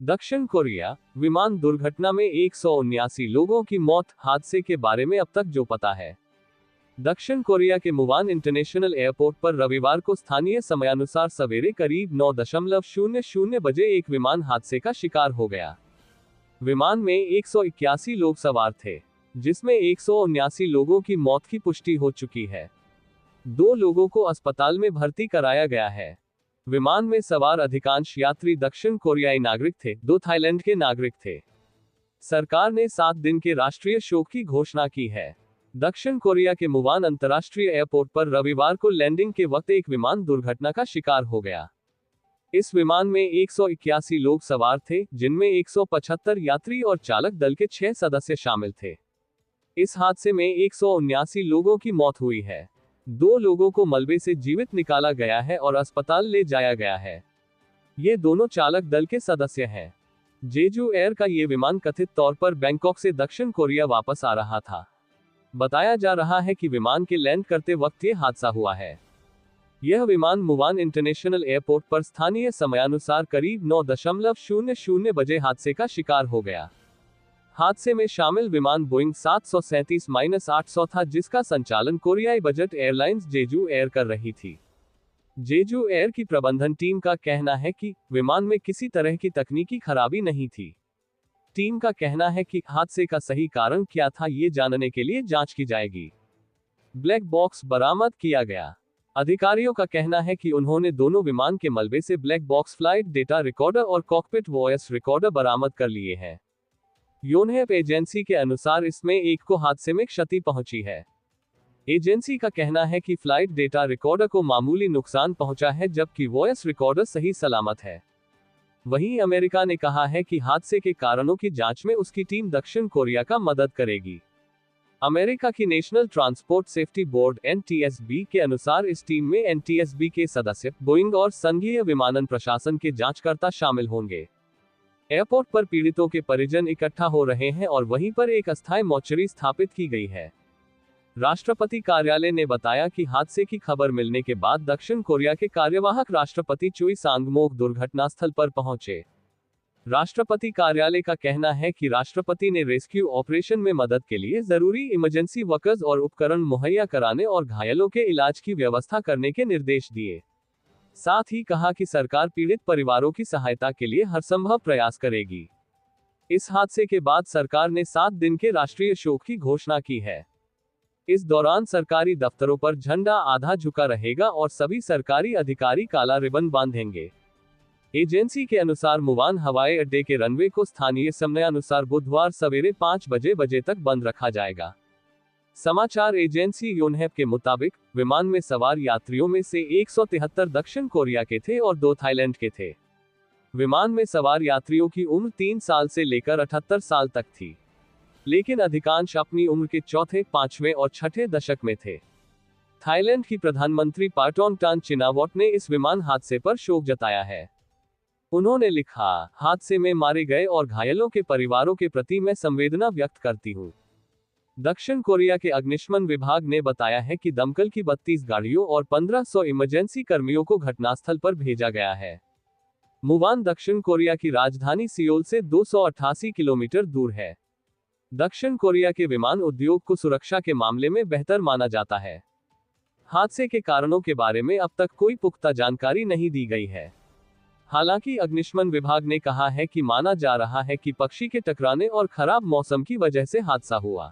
दक्षिण कोरिया विमान दुर्घटना में 179 लोगों की मौत। हादसे के बारे में अब तक जो पता है। दक्षिण कोरिया के मुवान इंटरनेशनल एयरपोर्ट पर रविवार को स्थानीय समयानुसार सवेरे करीब 9:00 बजे एक विमान हादसे का शिकार हो गया। विमान में 181 लोग सवार थे, जिसमें 179 लोगों की मौत की पुष्टि हो चुकी है। 2 लोगों को अस्पताल में भर्ती कराया गया है। विमान में सवार अधिकांश यात्री दक्षिण कोरियाई नागरिक थे, 2 थाईलैंड के नागरिक थे। सरकार ने 7 दिन के राष्ट्रीय शोक की घोषणा की है। दक्षिण कोरिया के मुवान अंतर्राष्ट्रीय एयरपोर्ट पर रविवार को लैंडिंग के वक्त एक विमान दुर्घटना का शिकार हो गया। इस विमान में 181 लोग सवार थे, जिनमें 175 यात्री और चालक दल के 6 सदस्य शामिल थे। इस हादसे में 179 लोगों की मौत हुई है। 2 लोगों को मलबे से जीवित निकाला गया है और अस्पताल ले जाया गया है। ये दोनों चालक दल के सदस्य हैं। जेजू एयर का ये विमान कथित तौर पर बैंकॉक से दक्षिण कोरिया वापस आ रहा था। बताया जा रहा है कि विमान के लैंड करते वक्त ये हादसा हुआ है। यह विमान मुवान इंटरनेशनल एयरपोर्ट पर स्थानीय समयानुसार करीब 9:00 बजे हादसे का शिकार हो गया। हादसे में शामिल विमान बोइंग 737-800 था, जिसका संचालन कोरियाई बजट एयरलाइंस जेजू एयर कर रही थी। जेजू एयर की प्रबंधन टीम का कहना है कि विमान में किसी तरह की तकनीकी खराबी नहीं थी। टीम का कहना है कि हादसे का सही कारण क्या था, ये जानने के लिए जांच की जाएगी। ब्लैक बॉक्स बरामद किया गया। अधिकारियों का कहना है कि उन्होंने दोनों विमान के मलबे से black box flight data recorder और कॉकपिट वॉयस रिकॉर्डर बरामद कर लिए हैं। योनहेप एजेंसी के अनुसार इसमें एक को हादसे में क्षति पहुंची है। एजेंसी का कहना है कि फ्लाइट डेटा रिकॉर्डर को मामूली नुकसान पहुंचा है, जबकि वॉयस रिकॉर्डर सही सलामत है। वहीं अमेरिका ने कहा है कि हादसे के कारणों की जांच में उसकी टीम दक्षिण कोरिया का मदद करेगी। अमेरिका की national transport safety board (NTSB) के अनुसार इस टीम में NTSB के सदस्य, बोइंग और संघीय विमानन प्रशासन के जांचकर्ता शामिल होंगे। एयरपोर्ट पर पीड़ितों के परिजन इकट्ठा हो रहे हैं और वहीं पर एक अस्थायी मोर्चरी स्थापित की गई है। राष्ट्रपति कार्यालय ने बताया कि हादसे की खबर मिलने के बाद दक्षिण कोरिया के कार्यवाहक राष्ट्रपति चोई सांगमोक दुर्घटनास्थल पर पहुंचे। राष्ट्रपति कार्यालय का कहना है कि राष्ट्रपति ने रेस्क्यू ऑपरेशन में मदद के लिए जरूरी इमरजेंसी वर्कर्स और उपकरण मुहैया कराने और घायलों के इलाज की व्यवस्था करने के निर्देश दिए। साथ ही कहा कि सरकार पीड़ित परिवारों की सहायता के लिए हरसंभव प्रयास करेगी। इस हादसे के बाद सरकार ने 7 दिन के राष्ट्रीय शोक की घोषणा की है। इस दौरान सरकारी दफ्तरों पर झंडा आधा झुका रहेगा और सभी सरकारी अधिकारी काला रिबन बांधेंगे। एजेंसी के अनुसार मुवान हवाई अड्डे के रनवे को स्थानीय समयानुसार बुधवार सवेरे 5 बजे तक बंद रखा जाएगा। समाचार एजेंसी योनहेप के मुताबिक विमान में सवार यात्रियों में से 173 दक्षिण कोरिया के थे और 2 थाईलैंड के थे। विमान में सवार यात्रियों की उम्र 3 साल से लेकर 78 साल तक थी, लेकिन अधिकांश अपनी उम्र के चौथे, 5वें और 6ठे दशक में थे। थाईलैंड की प्रधानमंत्री पाटोंगटान चिनावॉट ने इस विमान हादसे पर शोक जताया है। उन्होंने लिखा, हादसे में मारे गए और घायलों के परिवारों के प्रति मैं संवेदना व्यक्त करती हूँ। दक्षिण कोरिया के अग्निशमन विभाग ने बताया है कि दमकल की 32 गाड़ियों और 1500 इमरजेंसी कर्मियों को घटनास्थल पर भेजा गया है। मुवान दक्षिण कोरिया की राजधानी सियोल से 288 किलोमीटर दूर है। दक्षिण कोरिया के विमान उद्योग को सुरक्षा के मामले में बेहतर माना जाता है। हादसे के कारणों के बारे में अब तक कोई पुख्ता जानकारी नहीं दी गई है। हालांकि अग्निशमन विभाग ने कहा है कि माना जा रहा है कि पक्षी के टकराने और खराब मौसम की वजह से हादसा हुआ।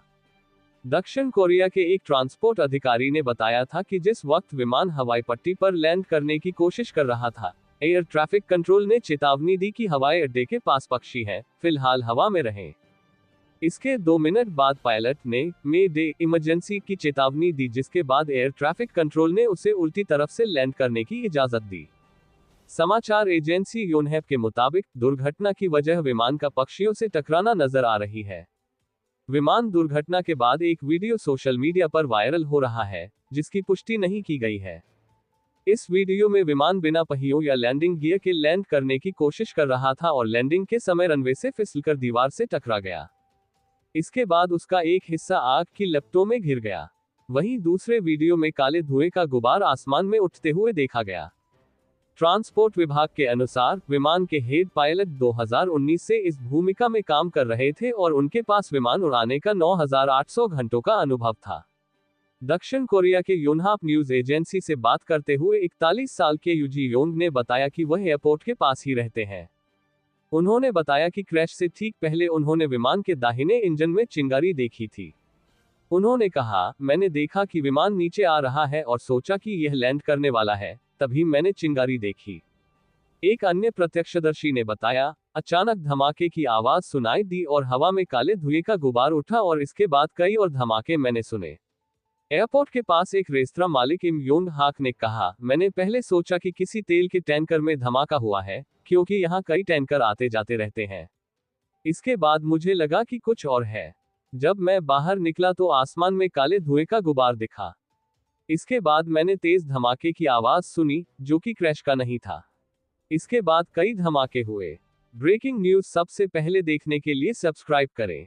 दक्षिण कोरिया के एक ट्रांसपोर्ट अधिकारी ने बताया था कि जिस वक्त विमान हवाई पट्टी पर लैंड करने की कोशिश कर रहा था, एयर ट्रैफिक कंट्रोल ने चेतावनी दी कि हवाई अड्डे के पास पक्षी हैं, फिलहाल हवा में रहें। इसके 2 मिनट बाद पायलट ने मे डे इमरजेंसी की चेतावनी दी, जिसके बाद एयर ट्रैफिक कंट्रोल ने उसे उल्टी तरफ से लैंड करने की इजाजत दी। समाचार एजेंसी योनहेप के मुताबिक दुर्घटना की वजह विमान का पक्षियों से टकराना नजर आ रही है। विमान दुर्घटना के बाद एक वीडियो सोशल मीडिया पर वायरल हो रहा है, जिसकी पुष्टि नहीं की गई है। इस वीडियो में विमान बिना पहियों या लैंडिंग गियर के लैंड करने की कोशिश कर रहा था और लैंडिंग के समय रनवे से फिसलकर दीवार से टकरा गया। इसके बाद उसका एक हिस्सा आग की लपटों में घिर गया। वहीं दूसरे वीडियो में काले धुएं का गुबार आसमान में उठते हुए देखा गया। ट्रांसपोर्ट विभाग के अनुसार विमान के हेड पायलट 2019 से इस भूमिका में काम कर रहे थे और उनके पास विमान उड़ाने का 9,800 घंटों का अनुभव था। दक्षिण कोरिया के योनहाप न्यूज एजेंसी से बात करते हुए 41 साल के यूजी योंग ने बताया कि वह एयरपोर्ट के पास ही रहते हैं। उन्होंने बताया कि क्रैश से ठीक पहले उन्होंने विमान के दाहिने इंजन में चिंगारी देखी थी। उन्होंने कहा, मैंने देखा कि विमान नीचे आ रहा है और सोचा कि यह लैंड करने वाला है, तभी मैंने चिंगारी देखी। एक अन्य प्रत्यक्षदर्शी ने बताया, अचानक धमाके की आवाज सुनाई दी और हवा में काले धुएं का गुबार उठा और इसके बाद कई और धमाके मैंने सुने। एयरपोर्ट के पास एक रेस्तरां मालिक इम योंग हाक ने कहा, मैंने पहले सोचा कि किसी तेल के टैंकर में धमाका हुआ है, क्योंकि यहाँ कई टैंकर आते जाते रहते हैं। इसके बाद मुझे लगा कि कुछ और है। जब मैं बाहर निकला तो आसमान में काले धुएं का गुबार दिखा। इसके बाद मैंने तेज धमाके की आवाज सुनी, जो कि क्रैश का नहीं था। इसके बाद कई धमाके हुए। ब्रेकिंग न्यूज सबसे पहले देखने के लिए सब्सक्राइब करें।